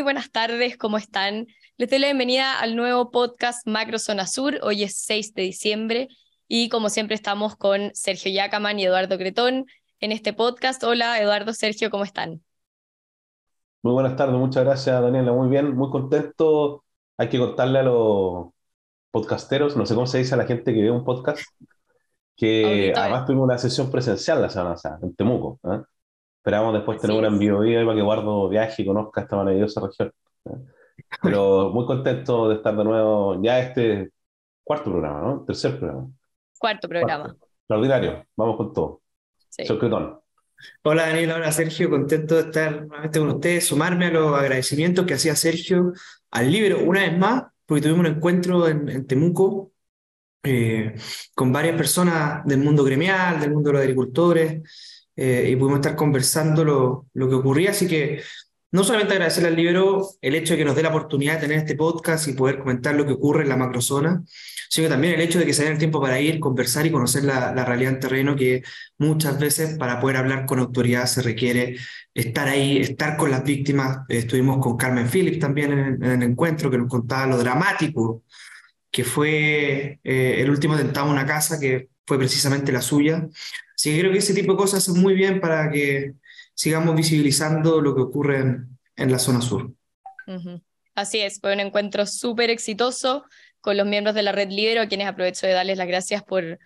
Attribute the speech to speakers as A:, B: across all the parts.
A: muy buenas tardes, ¿cómo están? Les doy la bienvenida al nuevo podcast Macro Zona Sur. Hoy es 6 de diciembre y como siempre estamos con Sergio Yacaman y Eduardo Cretón en este podcast. Hola Eduardo, Sergio, ¿cómo están?
B: Muy buenas tardes, muchas gracias Daniela, muy bien, muy contento. Hay que contarle a los podcasteros, no sé cómo se dice a la gente que ve un podcast, que
A: Auditores.
B: además tuvimos una sesión presencial la semana pasada, en Temuco, ¿eh? Esperamos después tener
A: Así
B: una en
A: es.
B: vivo para que Eduardo viaje y conozca esta maravillosa región, ¿eh? Pero muy contento de estar de nuevo, ya este cuarto programa, ¿no? Tercer programa,
A: Cuarto programa.
B: cuarto. Extraordinario, vamos con todo.
A: Sí.
B: Soy Cretón.
C: Hola Daniel, hola Sergio, contento de estar nuevamente con ustedes, sumarme a los agradecimientos que hacía Sergio al libro una vez más, porque tuvimos un encuentro en Temuco eh, con varias personas del mundo gremial, del mundo de los agricultores, y pudimos estar conversando lo que ocurría, así que no solamente agradecerle al libro el hecho de que nos dé la oportunidad de tener este podcast y poder comentar lo que ocurre en la macrozona, sino también el hecho de que se den el tiempo para ir, conversar y conocer la realidad en terreno, que muchas veces para poder hablar con autoridad se requiere estar ahí, estar con las víctimas. Estuvimos con Carmen Phillips también en el encuentro, que nos contaba lo dramático que fue el último atentado a una casa, que fue precisamente la suya. Así que creo que ese tipo de cosas hacen muy bien para que sigamos visibilizando lo que ocurre en la zona sur.
A: Ujú. Así es, fue un encuentro súper exitoso con los miembros de la Red Libero, a quienes aprovecho de darles las gracias por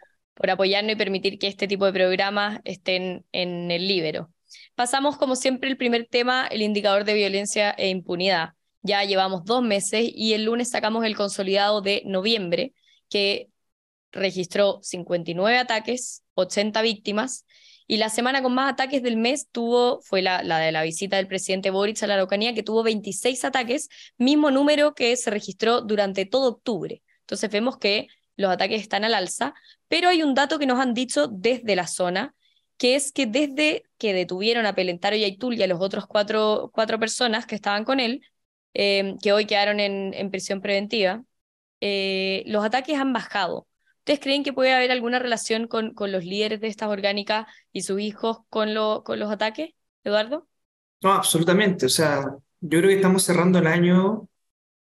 A: apoyarnos y permitir que este tipo de programas estén en el Libero. Pasamos, como siempre, el primer tema, el indicador de violencia e impunidad. Ya llevamos 2 meses y el lunes sacamos el consolidado de noviembre, que registró 59 ataques, 80 víctimas, y la semana con más ataques del mes fue la de la visita del presidente Boric a la Araucanía, que tuvo 26 ataques, mismo número que se registró durante todo octubre. Entonces vemos que los ataques están al alza, pero hay un dato que nos han dicho desde la zona, que es que desde que detuvieron a Pelentaro Yaitul y a los otros cuatro personas que estaban con él, que hoy quedaron en prisión preventiva, los ataques han bajado. ¿Ustedes creen que puede haber alguna relación con los líderes de estas orgánicas y sus hijos con los ataques, Eduardo?
C: No, absolutamente. O sea, yo creo que estamos cerrando el año.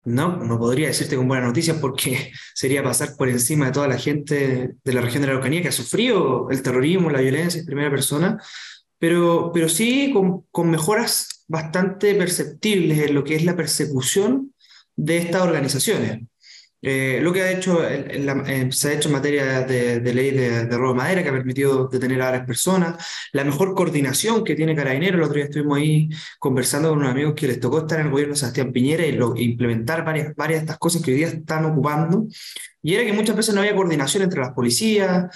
C: No podría decirte con buenas noticias porque sería pasar por encima de toda la gente de la región de la Araucanía que ha sufrido el terrorismo, la violencia en primera persona, pero sí con mejoras bastante perceptibles en lo que es la persecución de estas organizaciones. Lo que ha hecho se ha hecho en materia de ley de robo de madera, que ha permitido detener a varias personas, la mejor coordinación que tiene Carabineros. El otro día estuvimos ahí conversando con unos amigos que les tocó estar en el gobierno de Sebastián Piñera e implementar varias de estas cosas que hoy día están ocupando. Y era que muchas veces no había coordinación entre las policías,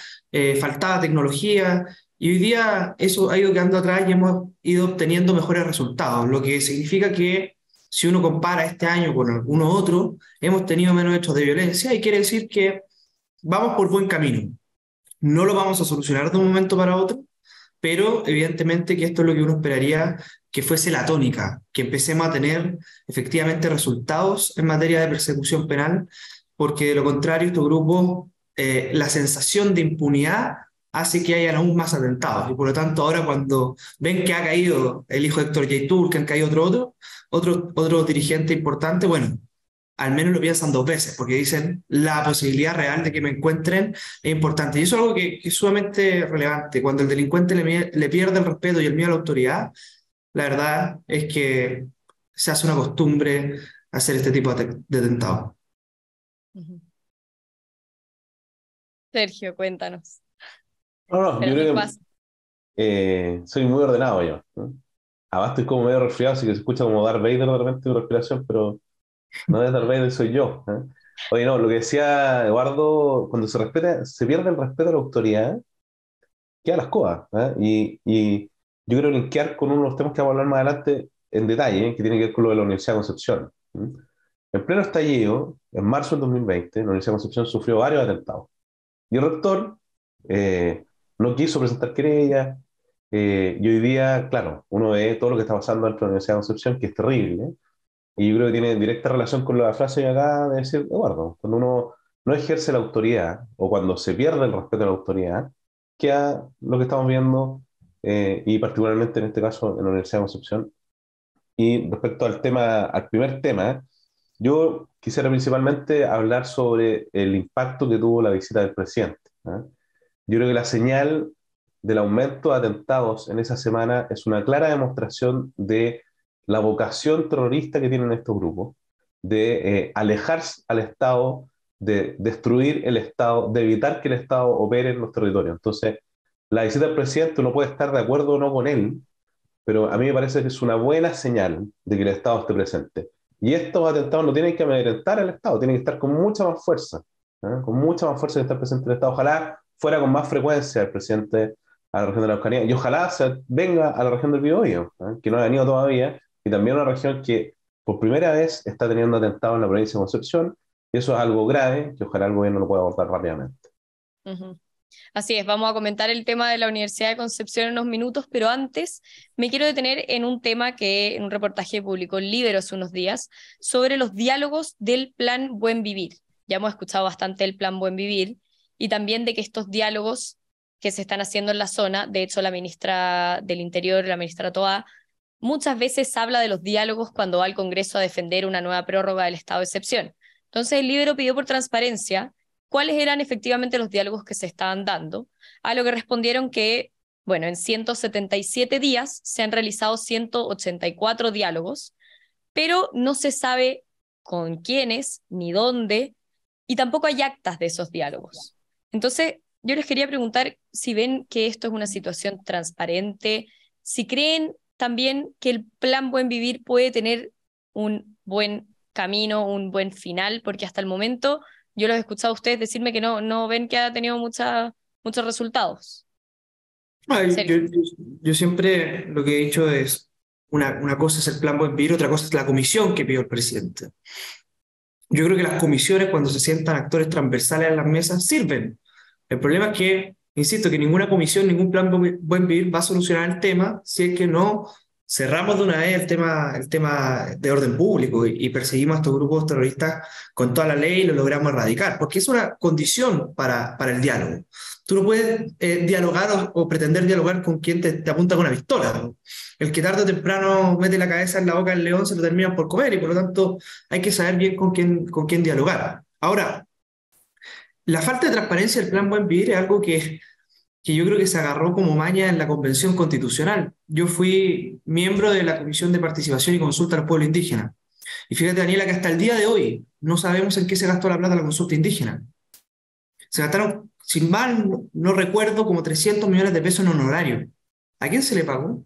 C: faltaba tecnología, y hoy día eso ha ido quedando atrás y hemos ido obteniendo mejores resultados, lo que significa que si uno compara este año con alguno otro, hemos tenido menos hechos de violencia y quiere decir que vamos por buen camino. No lo vamos a solucionar de un momento para otro, pero evidentemente que esto es lo que uno esperaría que fuese la tónica, que empecemos a tener efectivamente resultados en materia de persecución penal, porque de lo contrario estos grupos, la sensación de impunidad hace que hayan aún más atentados, y por lo tanto ahora cuando ven que ha caído el hijo de Héctor Yaitul, que han caído otro dirigente importante, bueno, al menos lo piensan dos veces, porque dicen la posibilidad real de que me encuentren es importante. Y eso es algo que es sumamente relevante. Cuando el delincuente le pierde el respeto y el miedo a la autoridad, la verdad es que se hace una costumbre hacer este tipo de atentados.
A: Ujú. Sergio, cuéntanos.
B: No, no, yo
A: Esperando el
B: creo
A: paso.
B: que soy muy ordenado yo, ¿no? Además estoy como medio resfriado, así que se escucha como Darth Vader de repente mi respiración, pero no es Darth Vader, soy yo, ¿eh? Oye, no, lo que decía Eduardo, cuando se pierde el respeto a la autoridad, queda la escoba, ¿eh? Y yo quiero linkear con uno de los temas que vamos a hablar más adelante en detalle, ¿eh? Que tiene que ver con lo de la Universidad de Concepción. ¿Mm? En pleno estallido, en marzo del 2020, la Universidad de Concepción sufrió varios atentados. Y el rector eh, no quiso presentar querella, y hoy día, claro, uno ve todo lo que está pasando dentro de la Universidad de Concepción, que es terrible, ¿eh? Y yo creo que tiene directa relación con la frase que acaba de decir Eduardo. Cuando uno no ejerce la autoridad o cuando se pierde el respeto a la autoridad, queda lo que estamos viendo, y particularmente en este caso en la Universidad de Concepción, Y respecto al tema, al primer tema, yo quisiera principalmente hablar sobre el impacto que tuvo la visita del presidente. ¿Ah? Yo creo que la señal del aumento de atentados en esa semana es una clara demostración de la vocación terrorista que tienen estos grupos, de alejarse al Estado, de destruir el Estado, de evitar que el Estado opere en los territorios. Entonces, la visita del presidente uno puede estar de acuerdo o no con él, pero a mí me parece que es una buena señal de que el Estado esté presente. Y estos atentados no tienen que amedrentar al Estado, tienen que estar con mucha más fuerza, ¿eh? Con mucha más fuerza que estar presente el Estado. Ojalá fuera con más frecuencia el presidente a la región de la Araucanía y ojalá venga a la región del Biobío, ¿eh? Que no ha venido todavía, y también una región que por primera vez está teniendo atentados en la provincia de Concepción, y eso es algo grave que ojalá el gobierno lo pueda abordar rápidamente.
A: Ujú. Así es, vamos a comentar el tema de la Universidad de Concepción en unos minutos, pero antes me quiero detener en un tema que en un reportaje publicó el Libero hace unos días sobre los diálogos del Plan Buen Vivir. Ya hemos escuchado bastante el Plan Buen Vivir y también de que estos diálogos que se están haciendo en la zona, de hecho la ministra del Interior, la ministra Toá, muchas veces habla de los diálogos cuando va al Congreso a defender una nueva prórroga del estado de excepción. Entonces el Libero pidió por transparencia cuáles eran efectivamente los diálogos que se estaban dando, a lo que respondieron que, bueno, en 177 días se han realizado 184 diálogos, pero no se sabe con quiénes ni dónde, y tampoco hay actas de esos diálogos. Entonces, yo les quería preguntar si ven que esto es una situación transparente, si creen también que el Plan Buen Vivir puede tener un buen camino, un buen final, porque hasta el momento yo los he escuchado a ustedes decirme que no ven que ha tenido muchos resultados.
C: Ay,
A: Sergio.
C: yo siempre lo que he dicho es, una cosa es el plan Buen Vivir, otra cosa es la comisión que pidió el presidente. Yo creo que las comisiones, cuando se sientan actores transversales en las mesas, sirven. El problema es que, insisto, que ninguna comisión, ningún plan Buen Vivir va a solucionar el tema si es que no cerramos de una vez el tema de orden público y perseguimos a estos grupos terroristas con toda la ley y lo logramos erradicar, porque es una condición para el diálogo. Tú no puedes dialogar o pretender dialogar con quien te apunta con una pistola, ¿no? El que tarde o temprano mete la cabeza en la boca del león se lo terminan por comer y por lo tanto hay que saber bien con quién dialogar. Ahora, la falta de transparencia del Plan Buen Vivir es algo que yo creo que se agarró como maña en la Convención Constitucional. Yo fui miembro de la Comisión de Participación y Consulta al Pueblo Indígena. Y fíjate, Daniela, que hasta el día de hoy no sabemos en qué se gastó la plata de la consulta indígena. Se gastaron, sin mal, no recuerdo, como 300 millones de pesos en honorario. ¿A quién se le pagó?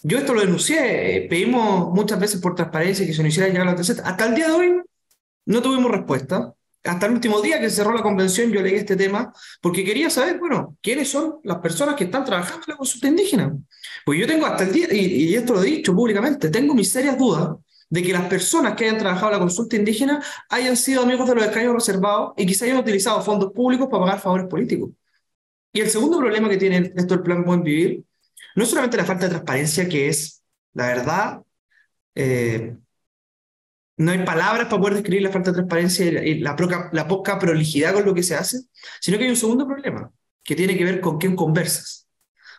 C: Yo esto lo denuncié, pedimos muchas veces por transparencia que se nos hiciera llegar a la TZ. Hasta el día de hoy no tuvimos respuesta. Hasta el último día que se cerró la convención yo leí este tema porque quería saber, bueno, quiénes son las personas que están trabajando en la consulta indígena. Pues yo tengo hasta el día, y esto lo he dicho públicamente, tengo mis serias dudas de que las personas que hayan trabajado en la consulta indígena hayan sido amigos de los escaños reservados y quizá hayan utilizado fondos públicos para pagar favores políticos. Y el segundo problema que tiene esto del Plan Buen Vivir no es solamente la falta de transparencia, que es, la verdad, eh, no hay palabras para poder describir la falta de transparencia y la poca prolijidad con lo que se hace, sino que hay un segundo problema, que tiene que ver con quién conversas.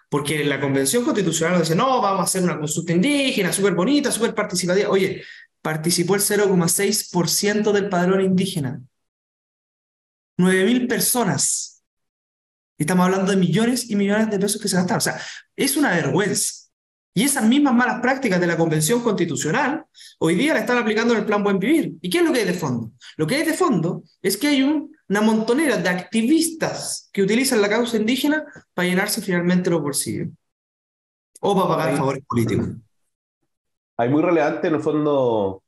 C: Porque la Convención Constitucional nos dice, no, vamos a hacer una consulta indígena, súper bonita, súper participativa. Oye, participó el 0,6% del padrón indígena. 9.000 personas. Estamos hablando de millones y millones de pesos que se gastaron. O sea, es una vergüenza. Y esas mismas malas prácticas de la Convención Constitucional hoy día la están aplicando en el Plan Buen Vivir. ¿Y qué es lo que hay de fondo? Lo que hay de fondo es que hay una montonera de activistas que utilizan la causa indígena para llenarse finalmente los bolsillos o para pagar
B: Hay,
C: favores políticos.
B: hay muy relevante en el fondo.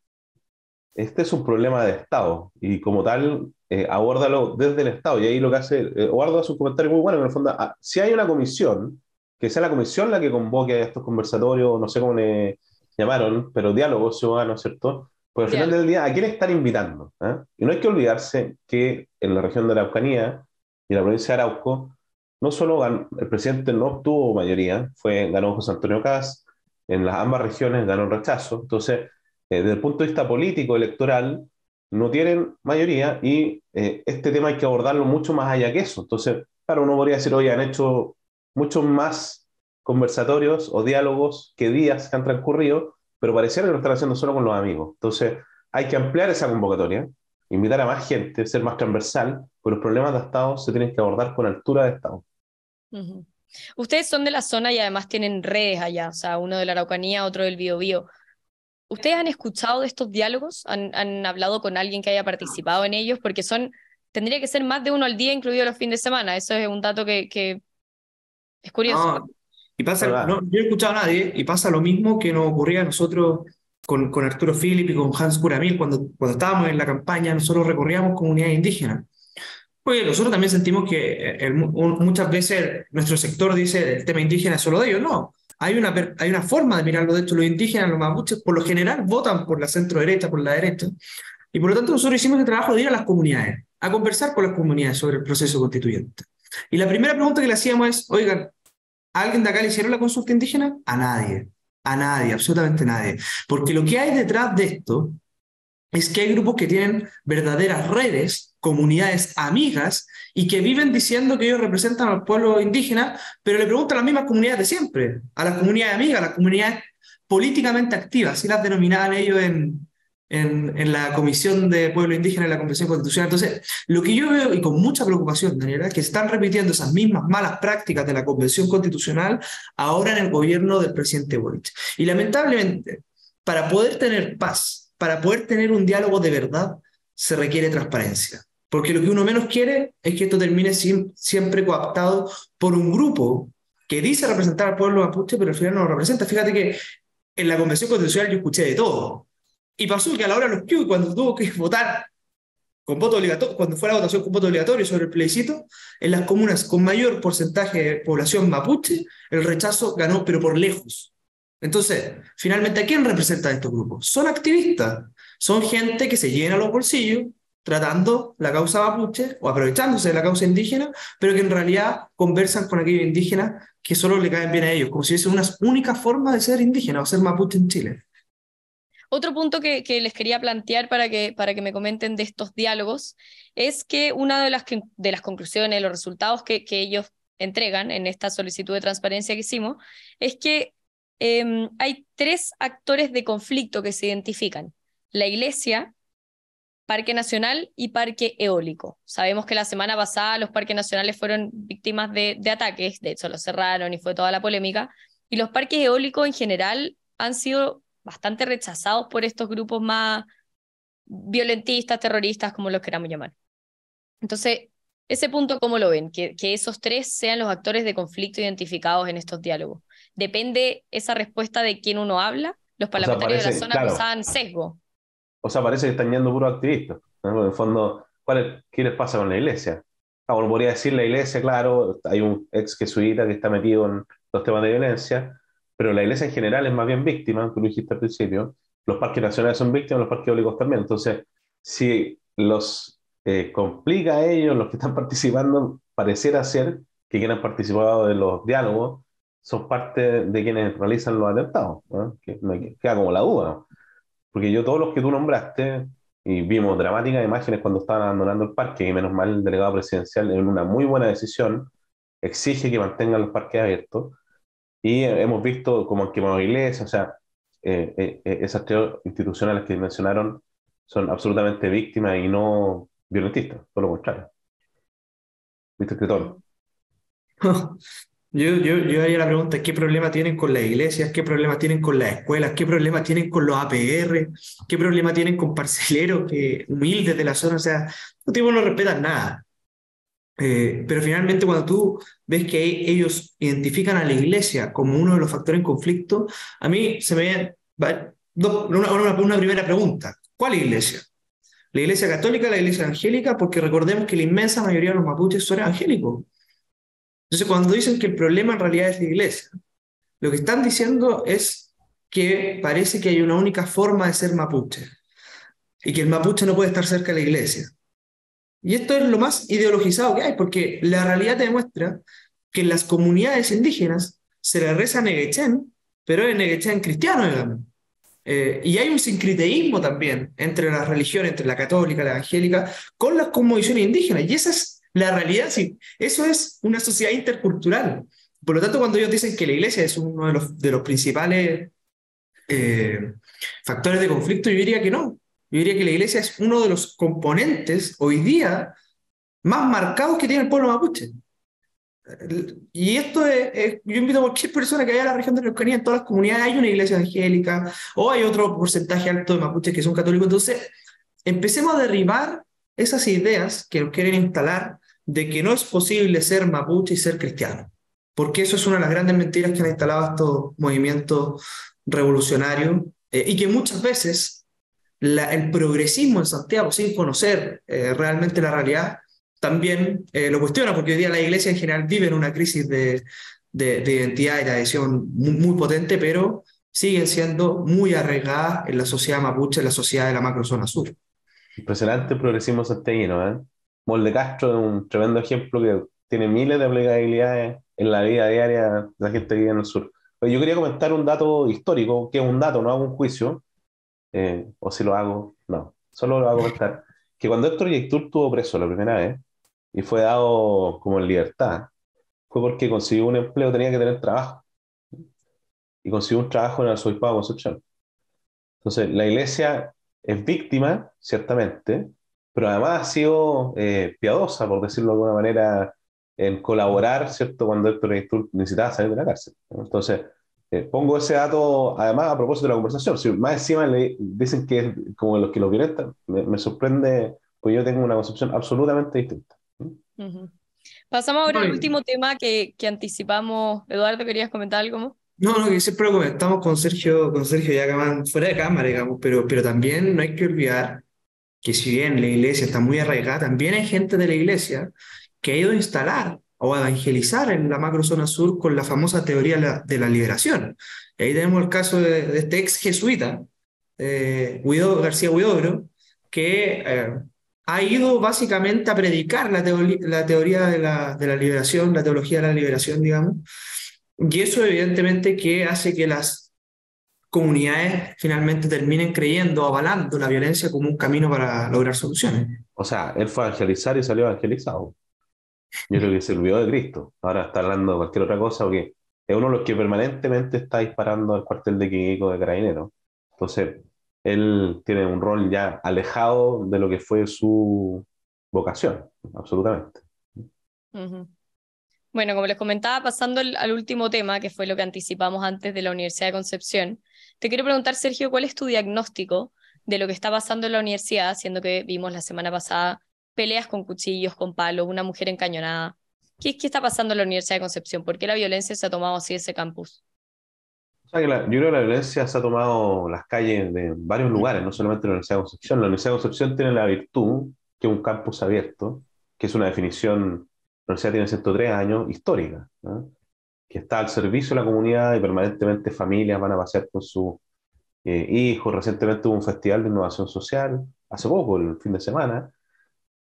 B: Este es un problema de Estado y como tal, abórdalo desde el Estado. Y ahí lo que hace, Eduardo hace un comentario muy bueno, en el fondo, si hay una comisión, que sea la comisión la que convoque a estos conversatorios, no sé cómo le llamaron, pero diálogos ciudadanos, ¿cierto? Pues al final
A: Diálogo.
B: del día, ¿a quién están invitando? ¿Ah? Y no hay que olvidarse que en la región de la Araucanía y en la provincia de Arauco, no solo el presidente no obtuvo mayoría, ganó José Antonio Kast, en las ambas regiones ganó el rechazo. Entonces, desde el punto de vista político, electoral, no tienen mayoría y este tema hay que abordarlo mucho más allá que eso. Entonces, claro, uno podría decir, oye, han hecho muchos más conversatorios o diálogos que días que han transcurrido, pero pareciera que lo están haciendo solo con los amigos. Entonces, hay que ampliar esa convocatoria, invitar a más gente, ser más transversal, pero los problemas de Estado se tienen que abordar con altura de Estado.
A: Ujú. Ustedes son de la zona y además tienen redes allá, o sea, uno de la Araucanía, otro del Biobío. ¿Ustedes han escuchado de estos diálogos? ¿Han hablado con alguien que haya participado en ellos? Porque tendría que ser más de uno al día, incluido los fines de semana. Eso es un dato que es curioso.
C: No, y pasa,
B: Bueno,
C: no, yo no he escuchado a nadie, y pasa lo mismo que nos ocurría a nosotros con Arturo Philip y con Hans Curamil cuando estábamos en la campaña, nosotros recorríamos comunidades indígenas. Pues nosotros también sentimos que muchas veces nuestro sector dice el tema indígena es solo de ellos. No, hay una forma de mirarlo. De hecho, los indígenas, los mapuches, por lo general votan por la centro derecha, por la derecha. Y por lo tanto nosotros hicimos el trabajo de ir a las comunidades, a conversar con las comunidades sobre el proceso constituyente. Y la primera pregunta que le hacíamos es, oigan, ¿a alguien de acá le hicieron la consulta indígena? A nadie, absolutamente nadie. Porque lo que hay detrás de esto es que hay grupos que tienen verdaderas redes, comunidades amigas, y que viven diciendo que ellos representan al pueblo indígena, pero le preguntan a las mismas comunidades de siempre, a las comunidades amigas, a las comunidades políticamente activas, así las denominaban ellos en la Comisión de Pueblo Indígena, en la Convención Constitucional. Entonces, lo que yo veo, y con mucha preocupación, Daniela, es que están repitiendo esas mismas malas prácticas de la Convención Constitucional ahora en el gobierno del presidente Boric. Y lamentablemente, para poder tener paz, para poder tener un diálogo de verdad, se requiere transparencia. Porque lo que uno menos quiere es que esto termine siempre cooptado por un grupo que dice representar al pueblo mapuche, pero al final no lo representa. Fíjate que en la Convención Constitucional yo escuché de todo. Y pasó que a la hora de los Q, cuando tuvo que votar con voto obligatorio, cuando fue la votación con voto obligatorio sobre el plebiscito, en las comunas con mayor porcentaje de población mapuche, el rechazo ganó, pero por lejos. Entonces, finalmente, ¿a quién representan estos grupos? Son activistas, son gente que se llena los bolsillos tratando la causa mapuche o aprovechándose de la causa indígena, pero que en realidad conversan con aquellos indígenas que solo le caen bien a ellos, como si fuese una única forma de ser indígena o ser mapuche en Chile.
A: Otro punto que les quería plantear para que me comenten de estos diálogos es que una de las conclusiones, los resultados que ellos entregan en esta solicitud de transparencia que hicimos, es que hay tres actores de conflicto que se identifican: la Iglesia, Parque Nacional y Parque Eólico. Sabemos que la semana pasada los parques nacionales fueron víctimas de ataques, de hecho los cerraron y fue toda la polémica, y los parques eólicos en general han sido bastante rechazados por estos grupos más violentistas, terroristas, como los queramos llamar. Entonces, ese punto, ¿cómo lo ven? Que esos tres sean los actores de conflicto identificados en estos diálogos. ¿Depende esa respuesta de quién uno habla? Los
B: o sea,
A: parlamentarios de la
B: parece,
A: zona
B: claro,
A: acusaban sesgo.
B: o sea, parece que están yendo puros activistas, ¿no? En el fondo, ¿qué les pasa con la iglesia? Ah, bueno, podría decir la iglesia, claro, hay un ex jesuita que está metido en los temas de violencia, pero la iglesia en general es más bien víctima, tú lo dijiste al principio. Los parques nacionales son víctimas, los parques eólicos también. Entonces, si los complica a ellos, los que están participando, pareciera ser que quienes han participado de los diálogos son parte de quienes realizan los atentados, ¿no? Que queda como la duda, ¿no? Porque yo, todos los que tú nombraste, y vimos dramáticas imágenes cuando estaban abandonando el parque, y menos mal el delegado presidencial, en una muy buena decisión, exige que mantengan los parques abiertos. Y hemos visto como han quemado iglesias, o sea, esas tres instituciones que mencionaron son absolutamente víctimas y no violentistas, todo lo contrario. ¿Viste, escritor?
C: Yo haría la pregunta, ¿qué problema tienen con las iglesias? ¿Qué problema tienen con las escuelas? ¿Qué problema tienen con los APR? ¿Qué problema tienen con parceleros humildes de la zona? O sea, los tipos no respetan nada. Pero finalmente cuando tú ves que ellos identifican a la iglesia como uno de los factores en conflicto, a mí se me va una primera pregunta. ¿Cuál iglesia? ¿La iglesia católica, la iglesia evangélica? Porque recordemos que la inmensa mayoría de los mapuches son evangélicos. Entonces, cuando dicen que el problema en realidad es la iglesia, lo que están diciendo es que parece que hay una única forma de ser mapuche y que el mapuche no puede estar cerca de la iglesia. Y esto es lo más ideologizado que hay, porque la realidad te demuestra que en las comunidades indígenas se le reza Neguechén, pero es Neguechén cristiano, digamos. Y hay un sincretismo también entre las religiones, entre la católica, la evangélica, con las cosmovisiones indígenas. Y esa es la realidad, sí. Eso es una sociedad intercultural. Por lo tanto, cuando ellos dicen que la iglesia es uno de los principales factores de conflicto, yo diría que no. Yo diría que la iglesia es uno de los componentes hoy día más marcados que tiene el pueblo mapuche. Y esto yo invito a cualquier persona que vaya a la región de la Araucanía, en todas las comunidades hay una iglesia evangélica o hay otro porcentaje alto de mapuches que son católicos. Entonces, empecemos a derribar esas ideas que nos quieren instalar de que no es posible ser mapuche y ser cristiano. Porque eso es una de las grandes mentiras que han instalado estos movimientos revolucionarios y que muchas veces el progresismo en Santiago, sin conocer realmente la realidad, también lo cuestiona, porque hoy día la iglesia en general vive en una crisis de identidad y de adhesión muy potente, pero siguen siendo muy arraigadas en la sociedad mapuche, en la sociedad de la macrozona sur.
B: Impresionante el progresismo santiaguino, ¿eh? Molde Castro es un tremendo ejemplo que tiene miles de aplicabilidades en la vida diaria de la gente que vive en el sur. Pero yo quería comentar un dato histórico, que es un dato, no hago un juicio, o si lo hago, no, solo lo hago comentar, que cuando Héctor Yaitul estuvo preso la primera vez y fue dado como en libertad, fue porque consiguió un empleo, tenía que tener trabajo, y consiguió un trabajo en el arzobispado de Concepción. Entonces, la iglesia es víctima, ciertamente, pero además ha sido piadosa, por decirlo de alguna manera, en colaborar, ¿cierto?, cuando Héctor Yaitul necesitaba salir de la cárcel, ¿no? Entonces, pongo ese dato, además, a propósito de la conversación. Si más encima le dicen que es como los que lo violentan, me sorprende, pues yo tengo una concepción absolutamente distinta.
A: Ujú. Pasamos ahora
C: No,
A: al último tema que anticipamos. Eduardo, ¿querías comentar algo más?
C: no, que siempre lo comentamos con Sergio Yacaman fuera de cámara, digamos, pero también no hay que olvidar que si bien la iglesia está muy arraigada, también hay gente de la iglesia que ha ido a instalar o a evangelizar en la macrozona sur con la famosa teoría de la liberación. Y ahí tenemos el caso de este ex jesuita, García Huidobro, que ha ido básicamente a predicar la teoría de la liberación, la teología de la liberación, digamos, y eso evidentemente que hace que las comunidades finalmente terminen creyendo, avalando la violencia como un camino para lograr soluciones.
B: O sea, él fue a evangelizar y salió evangelizado. Yo creo que se olvidó de Cristo. Ahora está hablando de cualquier otra cosa, porque es uno de los que permanentemente está disparando al cuartel de Quiquico de Carabineros. Entonces, él tiene un rol ya alejado de lo que fue su vocación, absolutamente.
A: Ujú. Bueno, como les comentaba, pasando al último tema, que fue lo que anticipamos antes de la Universidad de Concepción, te quiero preguntar, Sergio, ¿cuál es tu diagnóstico de lo que está pasando en la universidad, siendo que vimos la semana pasada peleas con cuchillos, con palos, una mujer encañonada? ¿Qué está pasando en la Universidad de Concepción? ¿Por qué la violencia se ha tomado así ese campus?
B: O sea, que yo creo que la violencia se ha tomado las calles de varios lugares, no solamente la Universidad de Concepción. La Universidad de Concepción tiene la virtud, que es un campus abierto, que es una definición, la universidad tiene 103 años, histórica, ¿no? Que está al servicio de la comunidad y permanentemente familias van a pasear con sus hijos. Recientemente hubo un festival de innovación social, hace poco, el fin de semana,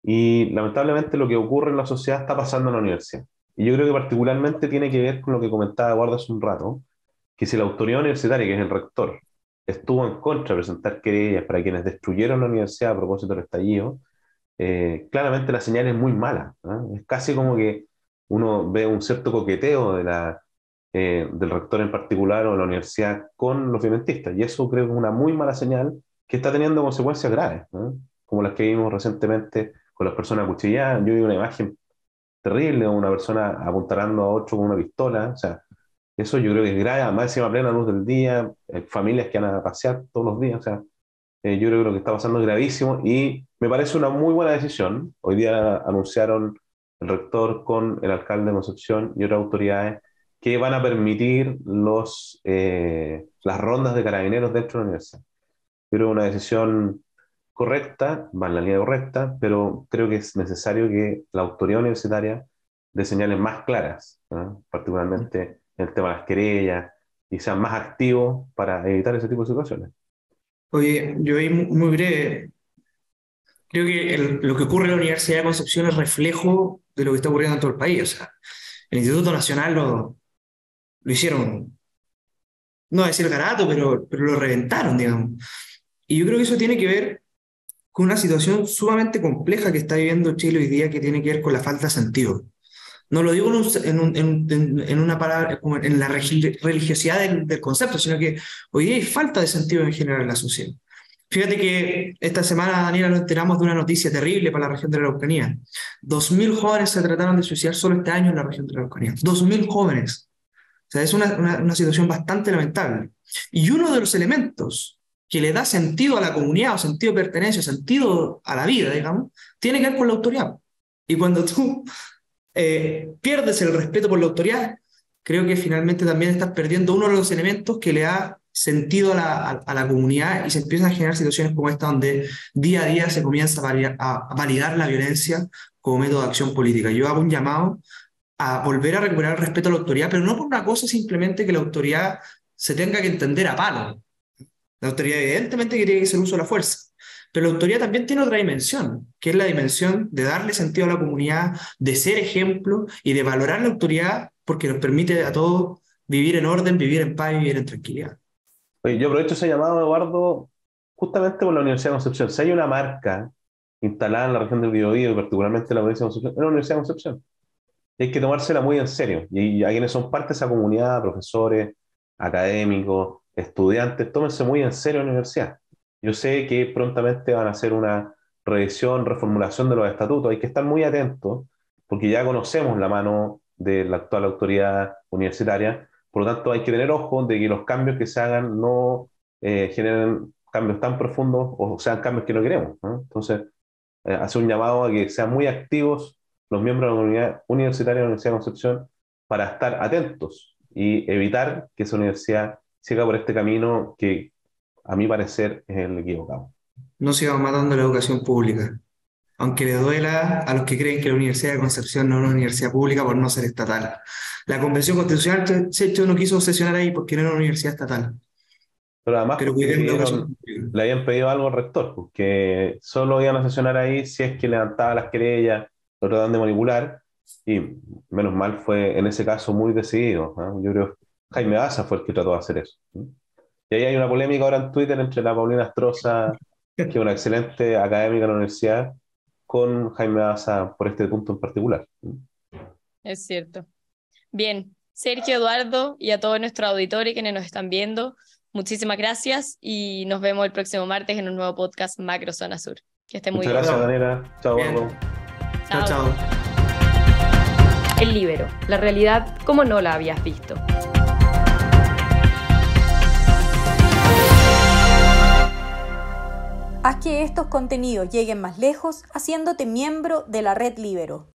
B: y lamentablemente lo que ocurre en la sociedad está pasando en la universidad. Y yo creo que particularmente tiene que ver con lo que comentaba Eduardo hace un rato, que si la autoridad universitaria, que es el rector, estuvo en contra de presentar querellas para quienes destruyeron la universidad a propósito del estallido, claramente la señal es muy mala, ¿no? Es casi como que uno ve un cierto coqueteo del rector en particular o de la universidad con los violentistas, y eso creo que es una muy mala señal que está teniendo consecuencias graves, ¿no? Como las que vimos recientemente con las personas acuchilladas. Yo vi una imagen terrible de una persona apuntalando a otro con una pistola. O sea, eso yo creo que es grave, además encima a plena luz del día, familias que van a pasear todos los días. O sea, yo creo que lo que está pasando es gravísimo y me parece una muy buena decisión. Hoy día anunciaron el rector con el alcalde de Concepción y otras autoridades que van a permitir las rondas de carabineros dentro de la universidad. Yo creo que una decisión correcta, va en la línea correcta, pero creo que es necesario que la autoridad universitaria dé señales más claras, ¿no? Particularmente en el tema de las querellas, y sean más activos para evitar ese tipo de situaciones.
C: Oye, yo ahí muy breve, creo que lo que ocurre en la Universidad de Concepción es reflejo de lo que está ocurriendo en todo el país. O sea, el Instituto Nacional lo hicieron, no voy a decir garato, pero lo reventaron, digamos. Y yo creo que eso tiene que ver con una situación sumamente compleja que está viviendo Chile hoy día, que tiene que ver con la falta de sentido. No lo digo en una palabra, como en la religiosidad del concepto, sino que hoy día hay falta de sentido en general en la sociedad. Fíjate que esta semana, Daniela, nos enteramos de una noticia terrible para la región de la Araucanía. 2.000 jóvenes se trataron de suicidar solo este año en la región de la Araucanía. 2.000 jóvenes. O sea, es una situación bastante lamentable. Y uno de los elementos que le da sentido a la comunidad, o sentido de pertenencia, sentido a la vida, digamos, tiene que ver con la autoridad. Y cuando tú pierdes el respeto por la autoridad, creo que finalmente también estás perdiendo uno de los elementos que le da sentido a la comunidad y se empiezan a generar situaciones como esta donde día a día se comienza a validar la violencia como método de acción política. Yo hago un llamado a volver a recuperar el respeto a la autoridad, pero no por una cosa simplemente que la autoridad se tenga que entender a palo. La autoridad evidentemente que tiene que ser uso de la fuerza, pero la autoridad también tiene otra dimensión, que es la dimensión de darle sentido a la comunidad, de ser ejemplo y de valorar la autoridad porque nos permite a todos vivir en orden, vivir en paz y vivir en tranquilidad.
B: Oye, yo aprovecho ese llamado, Eduardo, justamente por la Universidad de Concepción. Si hay una marca instalada en la región del Biobío, y particularmente en la provincia de Concepción, es la Universidad de Concepción. Y hay que tomársela muy en serio. Y a quienes son parte de esa comunidad, profesores, académicos, estudiantes, tómense muy en serio la universidad. Yo sé que prontamente van a hacer una revisión, reformulación de los estatutos. Hay que estar muy atentos porque ya conocemos la mano de la actual autoridad universitaria. Por lo tanto, hay que tener ojo de que los cambios que se hagan no generen cambios tan profundos o sean cambios que no queremos, ¿no? Entonces, hacer un llamado a que sean muy activos los miembros de la comunidad universitaria de la Universidad de Concepción para estar atentos y evitar que esa universidad siga por este camino que, a mi parecer, es el equivocado.
C: No sigamos matando la educación pública, aunque le duela a los que creen que la Universidad de Concepción no es una universidad pública por no ser estatal. La Convención Constitucional, de hecho, no quiso sesionar ahí porque no era una universidad estatal.
B: Pero además
C: Pero
B: porque
C: cuidemos la educación pública.
B: le habían pedido algo al rector, porque solo iban a sesionar ahí si es que levantaba las querellas, lo trataban de manipular, y menos mal fue en ese caso muy decidido, ¿no? Yo creo que Jaime Baza fue el que trató de hacer eso, ¿no? Y ahí hay una polémica ahora en Twitter entre la Paulina Astroza, que es una excelente académica de la universidad, con Jaime Baza por este punto en particular, ¿no?
A: Es cierto. Bien, Sergio, Eduardo y a todos nuestros auditores quienes nos están viendo, muchísimas gracias y nos vemos el próximo martes en un nuevo podcast Macro Zona Sur. Que estén muy
B: Muchas
A: bien.
B: gracias, Daniela. Chao,
C: Bien.
B: Eduardo.
C: Chao, chao.
A: El Líbero, la realidad como no la habías visto.
D: Haz que estos contenidos lleguen más lejos haciéndote miembro de la Red Líbero.